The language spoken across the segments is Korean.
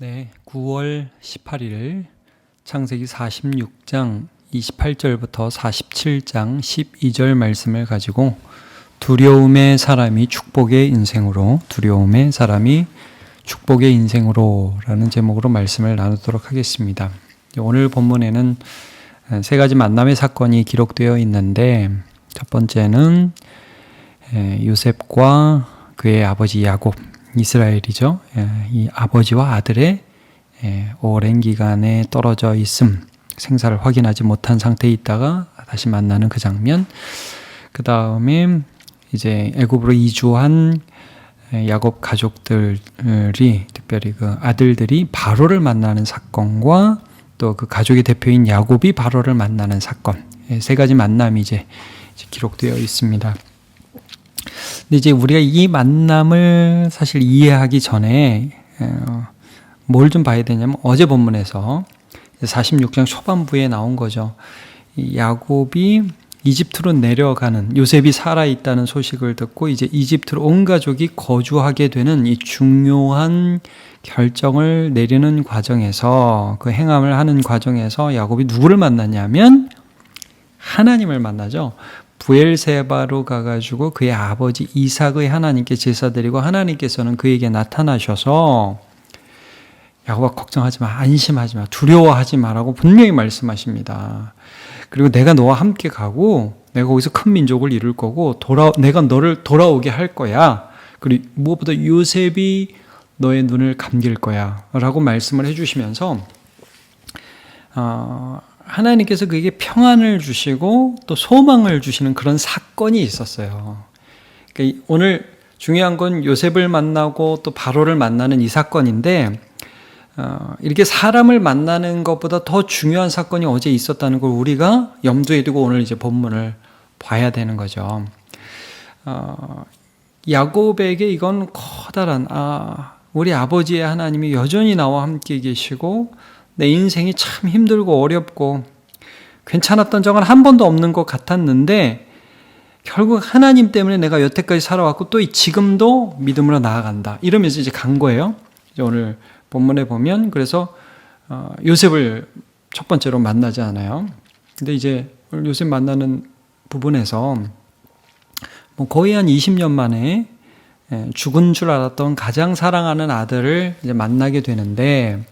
네, 9월 18일 창세기 46장 28절부터 47장 12절 말씀을 가지고 두려움의 사람이 축복의 인생으로 라는 제목으로 말씀을 나누도록 하겠습니다. 오늘 본문에는 세 가지 만남의 사건이 기록되어 있는데 첫 번째는 요셉과 그의 아버지 야곱, 이스라엘이죠. 이 아버지와 아들의 오랜 기간에 떨어져 있음, 생사를 확인하지 못한 상태에 있다가 다시 만나는 그 장면. 그 다음에 이제 애굽으로 이주한 야곱 가족들이, 특별히 그 아들들이 바로를 만나는 사건과 또 그 가족의 대표인 야곱이 바로를 만나는 사건, 세 가지 만남이 이제 기록되어 있습니다. 근데 이제 우리가 이 만남을 사실 이해하기 전에 뭘 좀 봐야 되냐면 어제 본문에서 46장 초반부에 나온 거죠. 야곱이 이집트로 내려가는, 요셉이 살아있다는 소식을 듣고 이제 이집트로 온 가족이 거주하게 되는 이 중요한 결정을 내리는 과정에서, 그 행함을 하는 과정에서 야곱이 누구를 만났냐면 하나님을 만나죠. 부엘세바로 가가지고 그의 아버지 이삭의 하나님께 제사드리고 하나님께서는 그에게 나타나셔서 야곱아 걱정하지 마, 안심하지 마, 두려워하지 마라고 분명히 말씀하십니다. 그리고 내가 너와 함께 가고 내가 거기서 큰 민족을 이룰 거고 내가 너를 돌아오게 할 거야. 그리고 무엇보다 요셉이 너의 눈을 감길 거야 라고 말씀을 해주시면서 하나님께서 그에게 평안을 주시고 또 소망을 주시는 그런 사건이 있었어요. 그러니까 오늘 중요한 건 요셉을 만나고 또 바로를 만나는 이 사건인데, 이렇게 사람을 만나는 것보다 더 중요한 사건이 어제 있었다는 걸 우리가 염두에 두고 오늘 이제 본문을 봐야 되는 거죠. 야곱에게 이건 커다란, 우리 아버지의 하나님이 여전히 나와 함께 계시고 내 인생이 참 힘들고 어렵고 괜찮았던 적은 한 번도 없는 것 같았는데 결국 하나님 때문에 내가 여태까지 살아왔고 또 지금도 믿음으로 나아간다, 이러면서 이제 간 거예요. 이제 오늘 본문에 보면 그래서 요셉을 첫 번째로 만나지 않아요. 근데 이제 오늘 요셉 만나는 부분에서 거의 한 20년 만에 죽은 줄 알았던 가장 사랑하는 아들을 이제 만나게 되는데,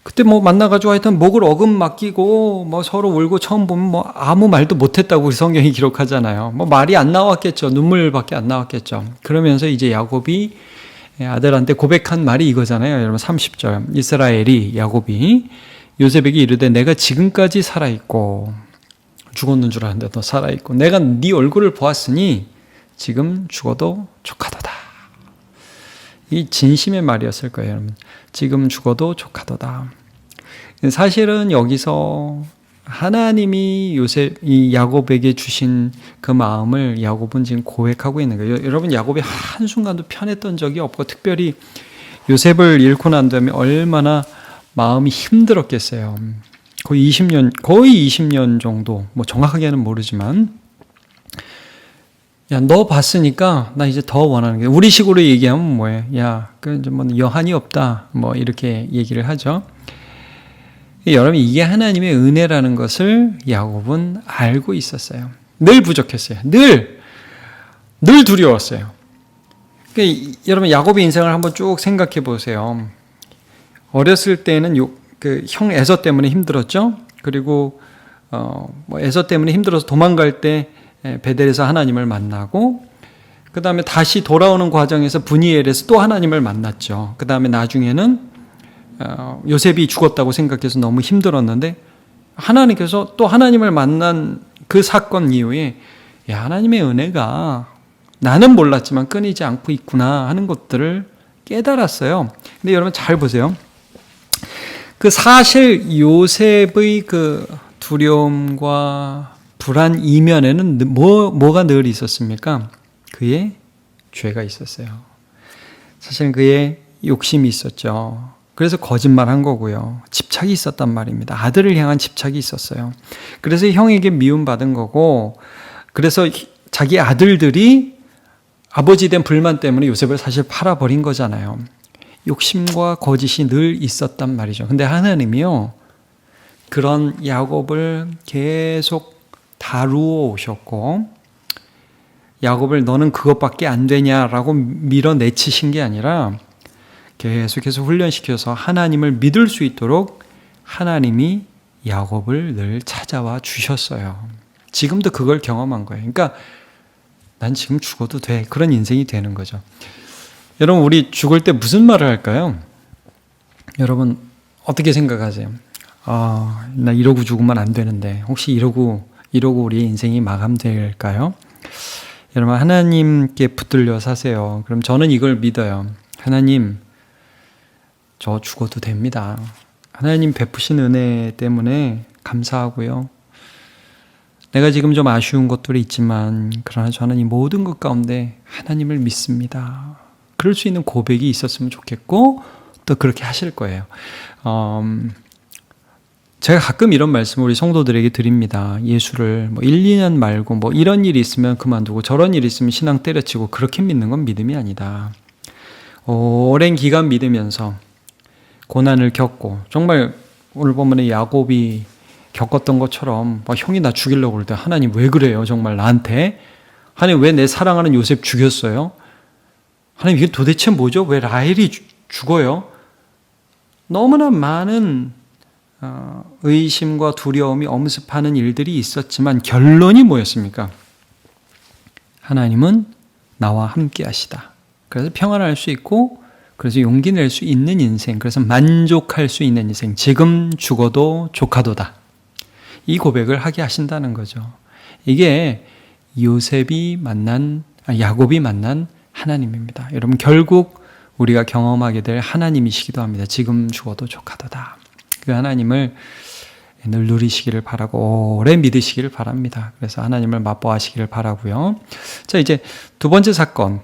그때 만나가지고 하여튼 목을 어금 맡기고 서로 울고 처음 보면 아무 말도 못했다고 우리 성경이 기록하잖아요. 말이 안 나왔겠죠. 눈물밖에 안 나왔겠죠. 그러면서 이제 야곱이 아들한테 고백한 말이 이거잖아요. 여러분 30절. 이스라엘이, 야곱이 요셉에게 이르되 내가 지금까지 살아있고, 죽었는 줄 알았는데 너 살아있고 내가 네 얼굴을 보았으니 지금 죽어도 족하도다. 이 진심의 말이었을 거예요, 여러분. 지금 죽어도 족하도다. 사실은 여기서 하나님이 이 야곱에게 주신 그 마음을 야곱은 지금 고백하고 있는 거예요. 여러분, 야곱이 한순간도 편했던 적이 없고, 특별히 요셉을 잃고 난 다음에 얼마나 마음이 힘들었겠어요. 거의 20년 정도, 정확하게는 모르지만, 야, 너 봤으니까 나 이제 더 원하는 게, 우리식으로 얘기하면 뭐예요? 야, 여한이 없다, 이렇게 얘기를 하죠. 여러분, 이게 하나님의 은혜라는 것을 야곱은 알고 있었어요. 늘 부족했어요. 늘 두려웠어요. 그러니까 여러분, 야곱의 인생을 한번 쭉 생각해 보세요. 어렸을 때는 형 에서 때문에 힘들었죠. 그리고 에서 때문에 힘들어서 도망갈 때 베델에서 하나님을 만나고, 그 다음에 다시 돌아오는 과정에서 브니엘에서 또 하나님을 만났죠. 그 다음에 나중에는 요셉이 죽었다고 생각해서 너무 힘들었는데 하나님께서 또 하나님을 만난 그 사건 이후에, 야, 하나님의 은혜가 나는 몰랐지만 끊이지 않고 있구나 하는 것들을 깨달았어요. 근데 여러분 잘 보세요. 그 사실 요셉의 그 두려움과 불안 이면에는 뭐가 늘 있었습니까? 그의 죄가 있었어요. 사실은 그의 욕심이 있었죠. 그래서 거짓말한 거고요. 집착이 있었단 말입니다. 아들을 향한 집착이 있었어요. 그래서 형에게 미움받은 거고, 그래서 자기 아들들이 아버지에 대한 불만 때문에 요셉을 사실 팔아버린 거잖아요. 욕심과 거짓이 늘 있었단 말이죠. 근데 하나님이요, 그런 야곱을 계속 다루어 오셨고, 야곱을 너는 그것밖에 안 되냐라고 밀어내치신 게 아니라 계속해서 훈련시켜서 하나님을 믿을 수 있도록 하나님이 야곱을 늘 찾아와 주셨어요. 지금도 그걸 경험한 거예요. 그러니까 난 지금 죽어도 돼. 그런 인생이 되는 거죠. 여러분, 우리 죽을 때 무슨 말을 할까요? 여러분 어떻게 생각하세요? 나 이러고 죽으면 안 되는데 혹시 이러고 우리의 인생이 마감될까요? 여러분, 하나님께 붙들려 사세요. 그럼 저는 이걸 믿어요. 하나님, 저 죽어도 됩니다. 하나님 베푸신 은혜 때문에 감사하고요. 내가 지금 좀 아쉬운 것들이 있지만 그러나 저는 이 모든 것 가운데 하나님을 믿습니다. 그럴 수 있는 고백이 있었으면 좋겠고 또 그렇게 하실 거예요. 제가 가끔 이런 말씀을 우리 성도들에게 드립니다. 예수를 1, 2년 말고 이런 일이 있으면 그만두고 저런 일이 있으면 신앙 때려치고 그렇게 믿는 건 믿음이 아니다. 오랜 기간 믿으면서 고난을 겪고, 정말 오늘 보면 야곱이 겪었던 것처럼 형이 나 죽이려고 그럴 때 하나님 왜 그래요? 정말 나한테? 하나님 왜 내 사랑하는 요셉 죽였어요? 하나님 이게 도대체 뭐죠? 왜 라헬이 죽어요? 너무나 많은 의심과 두려움이 엄습하는 일들이 있었지만 결론이 뭐였습니까? 하나님은 나와 함께 하시다. 그래서 평안할 수 있고, 그래서 용기 낼 수 있는 인생, 그래서 만족할 수 있는 인생, 지금 죽어도 조카도다. 이 고백을 하게 하신다는 거죠. 이게 야곱이 만난 하나님입니다. 여러분, 결국 우리가 경험하게 될 하나님이시기도 합니다. 지금 죽어도 조카도다. 그 하나님을 늘 누리시기를 바라고 오래 믿으시기를 바랍니다. 그래서 하나님을 맛보아시기를 바라고요. 자, 이제 두 번째 사건,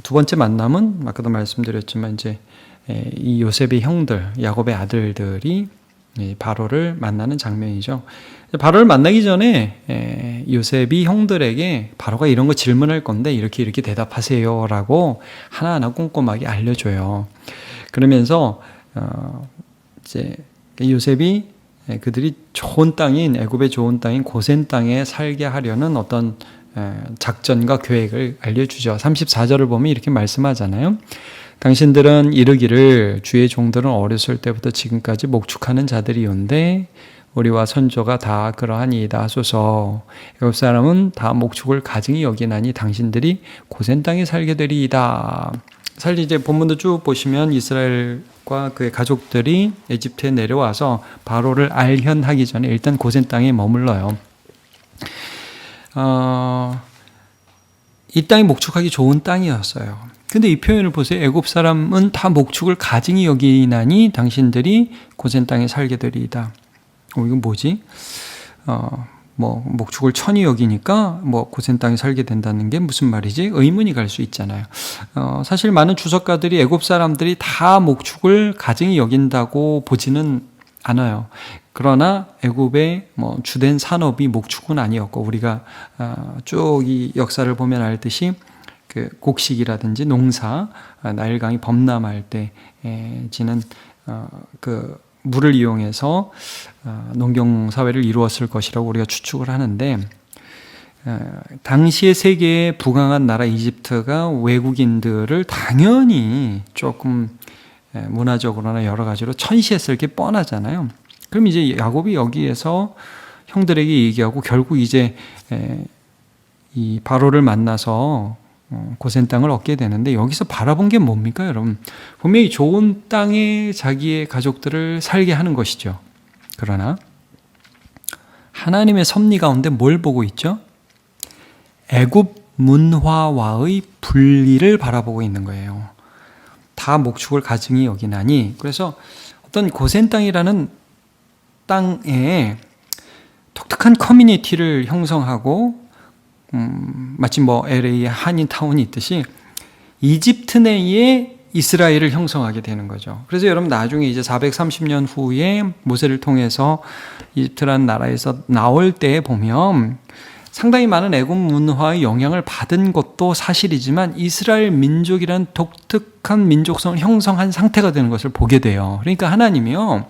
두 번째 만남은 아까도 말씀드렸지만 이제 이 요셉의 형들, 야곱의 아들들이 바로를 만나는 장면이죠. 바로를 만나기 전에 요셉이 형들에게 바로가 이런 거 질문할 건데 이렇게 대답하세요라고 하나하나 꼼꼼하게 알려줘요. 그러면서 이제 요셉이 그들이 좋은 땅인, 애굽의 좋은 땅인 고센 땅에 살게 하려는 어떤 작전과 계획을 알려주죠. 34절을 보면 이렇게 말씀하잖아요. 당신들은 이르기를 주의 종들은 어렸을 때부터 지금까지 목축하는 자들이온데 우리와 선조가 다 그러하니이다 하소서. 애굽 사람은 다 목축을 가증히 여기나니 당신들이 고센 땅에 살게 되리이다. 사실 이제 본문도 쭉 보시면 이스라엘과 그의 가족들이 에집트에 내려와서 바로를 알현하기 전에 일단 고센 땅에 머물러요. 이 땅이 목축하기 좋은 땅이었어요. 근데 이 표현을 보세요. 애굽 사람은 다 목축을 가증히 여기나니 당신들이 고센 땅에 살게 되리이다. 이건 뭐지? 목축을 천히 여기니까 고센 땅에 살게 된다는 게 무슨 말이지? 의문이 갈 수 있잖아요. 사실 많은 주석가들이 애굽 사람들이 다 목축을 가증히 여긴다고 보지는 않아요. 그러나 애굽의 주된 산업이 목축은 아니었고, 우리가 쭉 이 역사를 보면 알듯이 그 곡식이라든지 농사, 나일강이 범람할 때 지는 그 물을 이용해서 농경 사회를 이루었을 것이라고 우리가 추측을 하는데, 당시의 세계에 부강한 나라 이집트가 외국인들을 당연히 조금 문화적으로나 여러 가지로 천시했을 게 뻔하잖아요. 그럼 이제 야곱이 여기에서 형들에게 얘기하고 결국 이제 이 바로를 만나서 고센 땅을 얻게 되는데, 여기서 바라본 게 뭡니까, 여러분? 분명히 좋은 땅에 자기의 가족들을 살게 하는 것이죠. 그러나 하나님의 섭리 가운데 뭘 보고 있죠? 애굽 문화와의 분리를 바라보고 있는 거예요. 다 목축을 가증히 여기나니, 그래서 어떤 고센 땅이라는 땅에 독특한 커뮤니티를 형성하고, 마치 LA의 한인타운이 있듯이 이집트 내에 이스라엘을 형성하게 되는 거죠. 그래서 여러분, 나중에 이제 430년 후에 모세를 통해서 이집트라는 나라에서 나올 때 보면 상당히 많은 애굽 문화의 영향을 받은 것도 사실이지만 이스라엘 민족이란 독특한 민족성을 형성한 상태가 되는 것을 보게 돼요. 그러니까 하나님이요,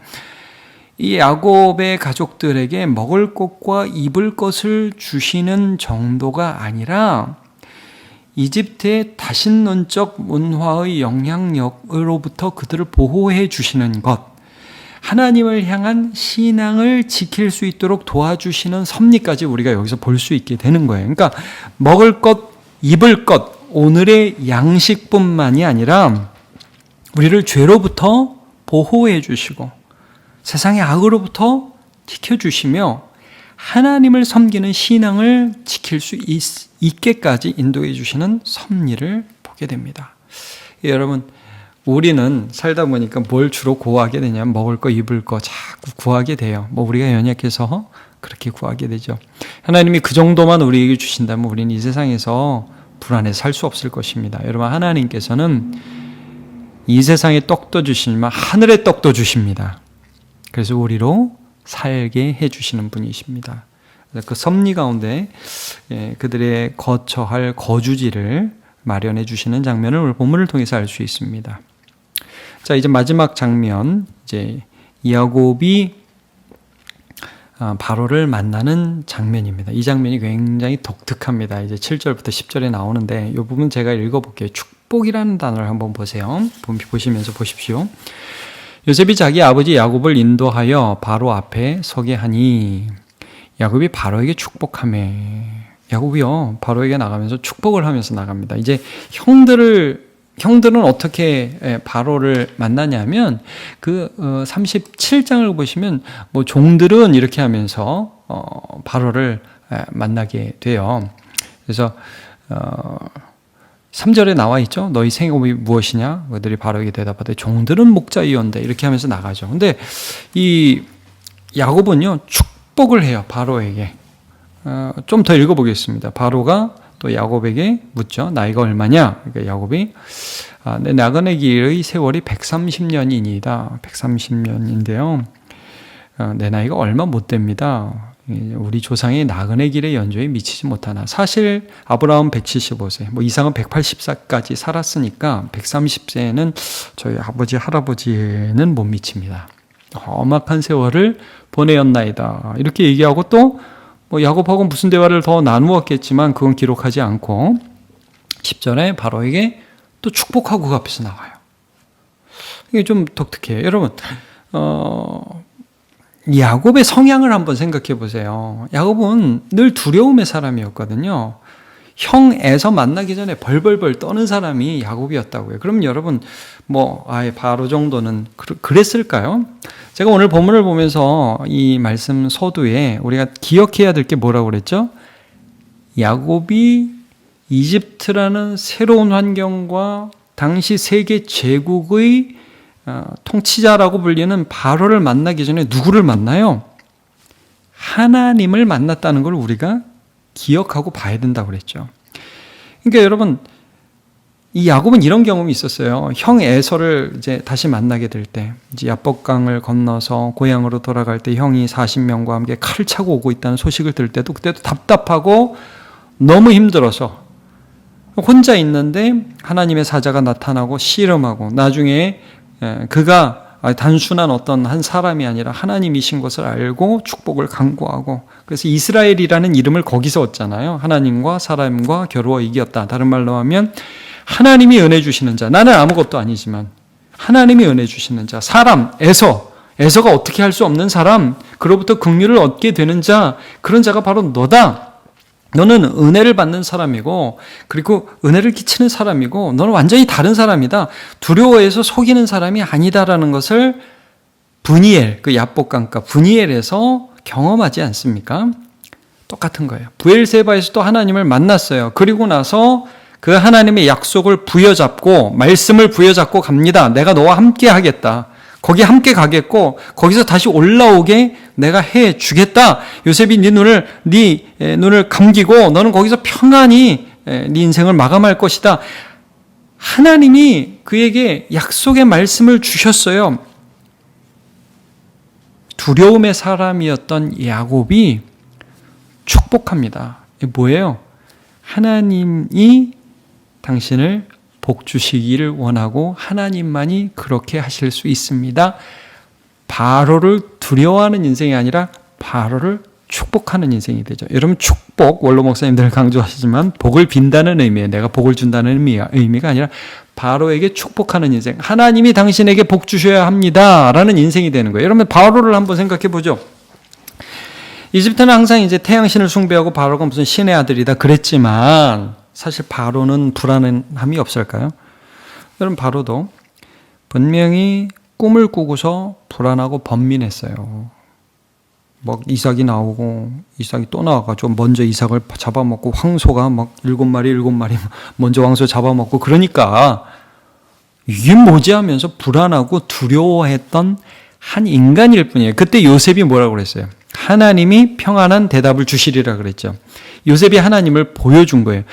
이 야곱의 가족들에게 먹을 것과 입을 것을 주시는 정도가 아니라 이집트의 다신론적 문화의 영향력으로부터 그들을 보호해 주시는 것, 하나님을 향한 신앙을 지킬 수 있도록 도와주시는 섭리까지 우리가 여기서 볼 수 있게 되는 거예요. 그러니까 먹을 것, 입을 것, 오늘의 양식뿐만이 아니라 우리를 죄로부터 보호해 주시고 세상의 악으로부터 지켜주시며 하나님을 섬기는 신앙을 지킬 수 있게까지 인도해 주시는 섭리를 보게 됩니다. 여러분, 우리는 살다 보니까 뭘 주로 구하게 되냐면 먹을 거, 입을 거 자꾸 구하게 돼요. 우리가 연약해서 그렇게 구하게 되죠. 하나님이 그 정도만 우리에게 주신다면 우리는 이 세상에서 불안해서 살 수 없을 것입니다. 여러분, 하나님께서는 이 세상에 떡도 주시지만 하늘의 떡도 주십니다. 그래서 우리로 살게 해주시는 분이십니다. 그 섭리 가운데 그들의 거처할 거주지를 마련해 주시는 장면을 오늘 본문을 통해서 알 수 있습니다. 자, 이제 마지막 장면, 이제 야곱이 바로를 만나는 장면입니다. 이 장면이 굉장히 독특합니다. 이제 7절부터 10절에 나오는데 이 부분 제가 읽어볼게요. 축복이라는 단어를 한번 보세요. 보시면서 보십시오. 요셉이 자기 아버지 야곱을 인도하여 바로 앞에 서게 하니 야곱이 바로에게 축복하매. 야곱이요, 바로에게 나가면서 축복을 하면서 나갑니다. 이제 형들은 어떻게 바로를 만나냐면 그 37장을 보시면 종들은 이렇게 하면서 바로를 만나게 돼요. 그래서 3절에 나와 있죠. 너희 생업이 무엇이냐? 그들이 바로에게 대답하되 종들은 목자이온데, 이렇게 하면서 나가죠. 근데 이 야곱은요, 축복을 해요. 바로에게. 좀 더 읽어보겠습니다. 바로가 또 야곱에게 묻죠. 나이가 얼마냐? 그러니까 야곱이 내 나그네 길의 세월이 130년이니이다. 130년인데요. 내 나이가 얼마 못 됩니다. 우리 조상의 나그네 길의 연조에 미치지 못하나. 사실 아브라함 175세, 이상은 180세까지 살았으니까 130세는 저희 아버지, 할아버지는 못 미칩니다. 험악한 세월을 보내었나이다. 이렇게 얘기하고 또 야곱하고 무슨 대화를 더 나누었겠지만 그건 기록하지 않고 10절에 바로에게 또 축복하고 그 앞에서 나와요. 이게 좀 독특해요. 여러분, 야곱의 성향을 한번 생각해 보세요. 야곱은 늘 두려움의 사람이었거든요. 형 에서 만나기 전에 벌벌벌 떠는 사람이 야곱이었다고요. 그럼 여러분, 바로 정도는 그랬을까요? 제가 오늘 본문을 보면서 이 말씀 서두에 우리가 기억해야 될 게 뭐라고 그랬죠? 야곱이 이집트라는 새로운 환경과 당시 세계 제국의 통치자라고 불리는 바로를 만나기 전에 누구를 만나요? 하나님을 만났다는 걸 우리가 기억하고 봐야 된다고 그랬죠. 그러니까 여러분, 이 야곱은 이런 경험이 있었어요. 형 에서를 이제 다시 만나게 될 때, 이제 야복강을 건너서 고향으로 돌아갈 때 형이 40명과 함께 칼을 차고 오고 있다는 소식을 들을 때도 그때도 답답하고 너무 힘들어서 혼자 있는데 하나님의 사자가 나타나고 씨름하고 나중에 그가 단순한 어떤 한 사람이 아니라 하나님이신 것을 알고 축복을 강구하고, 그래서 이스라엘이라는 이름을 거기서 얻잖아요. 하나님과 사람과 겨루어 이겼다. 다른 말로 하면 하나님이 은혜 주시는 자, 나는 아무것도 아니지만 하나님이 은혜 주시는 자, 사람, 에서가 어떻게 할 수 없는 사람, 그로부터 긍휼을 얻게 되는 자, 그런 자가 바로 너다. 너는 은혜를 받는 사람이고, 그리고 은혜를 끼치는 사람이고, 너는 완전히 다른 사람이다. 두려워해서 속이는 사람이 아니다라는 것을 브니엘, 그 야복강가 브니엘에서 경험하지 않습니까? 똑같은 거예요. 브엘세바에서도 하나님을 만났어요. 그리고 나서 그 하나님의 약속을 부여잡고, 말씀을 부여잡고 갑니다. 내가 너와 함께 하겠다. 거기 함께 가겠고, 거기서 다시 올라오게 내가 해 주겠다. 요셉이 네 눈을 감기고 너는 거기서 평안히 네 인생을 마감할 것이다. 하나님이 그에게 약속의 말씀을 주셨어요. 두려움의 사람이었던 야곱이 축복합니다. 이게 뭐예요? 하나님이 당신을 복 주시기를 원하고 하나님만이 그렇게 하실 수 있습니다. 바로를 두려워하는 인생이 아니라 바로를 축복하는 인생이 되죠. 여러분, 축복, 원로 목사님들 강조하시지만 복을 빈다는 의미예요. 내가 복을 준다는 의미가 아니라 바로에게 축복하는 인생. 하나님이 당신에게 복 주셔야 합니다 라는 인생이 되는 거예요. 여러분, 바로를 한번 생각해 보죠. 이집트는 항상 이제 태양신을 숭배하고 바로가 무슨 신의 아들이다 그랬지만 사실 바로는 불안함이 없을까요? 여러분, 바로도 분명히 꿈을 꾸고서 불안하고 번민했어요. 막 이삭이 나오고 이삭이 또 나와가지고 먼저 이삭을 잡아먹고 황소가 막 7마리 먼저 황소 잡아먹고 그러니까 이게 뭐지 하면서 불안하고 두려워했던 한 인간일 뿐이에요. 그때 요셉이 뭐라고 그랬어요? 하나님이 평안한 대답을 주시리라 그랬죠. 요셉이 하나님을 보여준 거예요.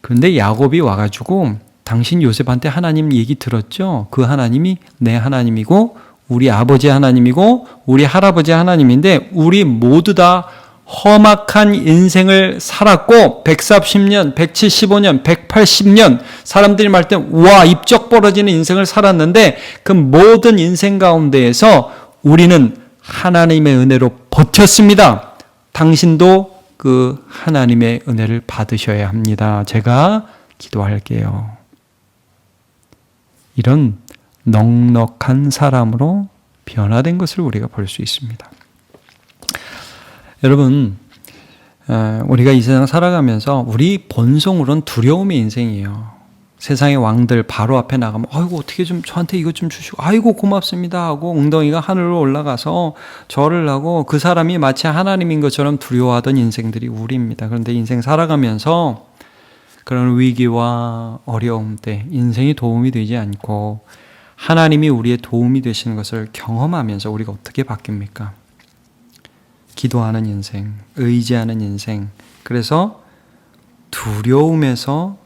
그런데 야곱이 와가지고 당신 요셉한테 하나님 얘기 들었죠? 그 하나님이 내 하나님이고 우리 아버지 하나님이고 우리 할아버지 하나님인데 우리 모두 다 험악한 인생을 살았고 140년, 175년, 180년 사람들이 말할 때 와 입적 벌어지는 인생을 살았는데 그 모든 인생 가운데에서 우리는 하나님의 은혜로 버텼습니다. 당신도 그 하나님의 은혜를 받으셔야 합니다. 제가 기도할게요. 이런 넉넉한 사람으로 변화된 것을 우리가 볼 수 있습니다. 여러분, 우리가 이 세상 살아가면서 우리 본성으로는 두려움의 인생이에요. 세상의 왕들 바로 앞에 나가면 아이고 어떻게 좀 저한테 이것 좀 주시고 아이고 고맙습니다 하고 엉덩이가 하늘로 올라가서 절을 하고 그 사람이 마치 하나님인 것처럼 두려워하던 인생들이 우리입니다. 그런데 인생 살아가면서 그런 위기와 어려움 때 인생이 도움이 되지 않고 하나님이 우리의 도움이 되시는 것을 경험하면서 우리가 어떻게 바뀝니까? 기도하는 인생, 의지하는 인생. 그래서 두려움에서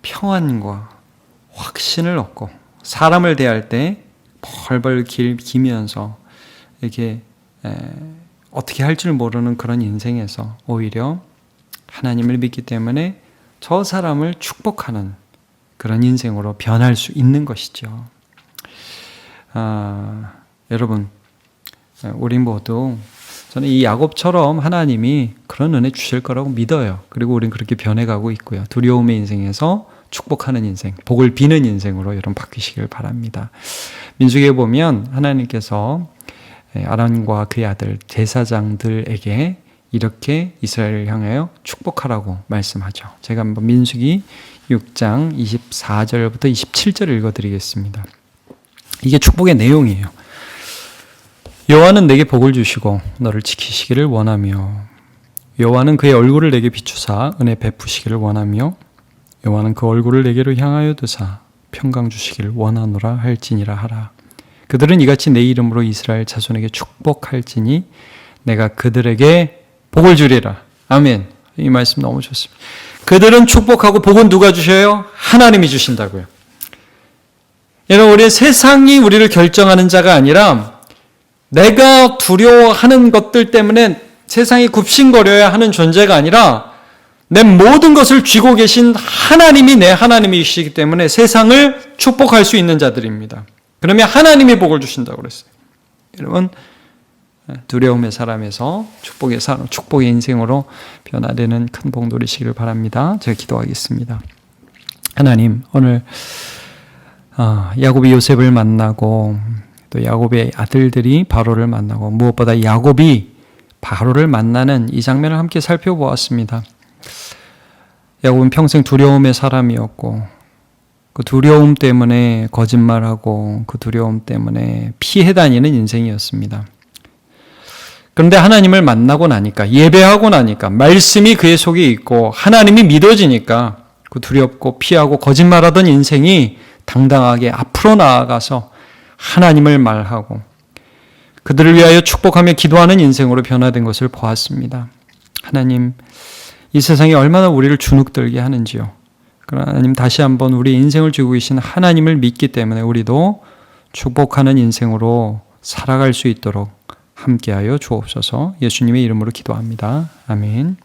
평안과 확신을 얻고 사람을 대할 때 벌벌 기면서 이렇게 어떻게 할 줄 모르는 그런 인생에서 오히려 하나님을 믿기 때문에 저 사람을 축복하는 그런 인생으로 변할 수 있는 것이죠. 여러분, 우리 모두 저는 이 야곱처럼 하나님이 그런 은혜 주실 거라고 믿어요. 그리고 우리는 그렇게 변해가고 있고요. 두려움의 인생에서 축복하는 인생, 복을 비는 인생으로 여러분 바뀌시길 바랍니다. 민수기에 보면 하나님께서 아론과 그의 아들 제사장들에게 이렇게 이스라엘을 향하여 축복하라고 말씀하죠. 제가 한번 민수기 6장 24절부터 27절을 읽어드리겠습니다. 이게 축복의 내용이에요. 여호와는 내게 복을 주시고 너를 지키시기를 원하며 여호와는 그의 얼굴을 내게 비추사 은혜 베푸시기를 원하며 여호와는 그 얼굴을 내게로 향하여 드사 평강 주시기를 원하노라 할지니라 하라. 그들은 이같이 내 이름으로 이스라엘 자손에게 축복할지니 내가 그들에게 복을 주리라. 아멘. 이 말씀 너무 좋습니다. 그들은 축복하고 복은 누가 주셔요? 하나님이 주신다고요. 여러분, 우리 세상이 우리를 결정하는 자가 아니라 내가 두려워하는 것들 때문에 세상이 굽신거려야 하는 존재가 아니라 내 모든 것을 쥐고 계신 하나님이 내 하나님이시기 때문에 세상을 축복할 수 있는 자들입니다. 그러면 하나님이 복을 주신다고 그랬어요. 여러분, 두려움의 사람에서 축복의 사람, 축복의 인생으로 변화되는 큰 복 누리시기를 바랍니다. 제가 기도하겠습니다. 하나님, 오늘 야곱이 요셉을 만나고 또 야곱의 아들들이 바로를 만나고 무엇보다 야곱이 바로를 만나는 이 장면을 함께 살펴보았습니다. 야곱은 평생 두려움의 사람이었고 그 두려움 때문에 거짓말하고 그 두려움 때문에 피해 다니는 인생이었습니다. 그런데 하나님을 만나고 나니까 예배하고 나니까 말씀이 그의 속에 있고 하나님이 믿어지니까 그 두렵고 피하고 거짓말하던 인생이 당당하게 앞으로 나아가서 하나님을 말하고 그들을 위하여 축복하며 기도하는 인생으로 변화된 것을 보았습니다. 하나님, 이 세상이 얼마나 우리를 주눅들게 하는지요. 그러나 하나님, 다시 한번 우리 인생을 주고 계신 하나님을 믿기 때문에 우리도 축복하는 인생으로 살아갈 수 있도록 함께하여 주옵소서. 예수님의 이름으로 기도합니다. 아멘.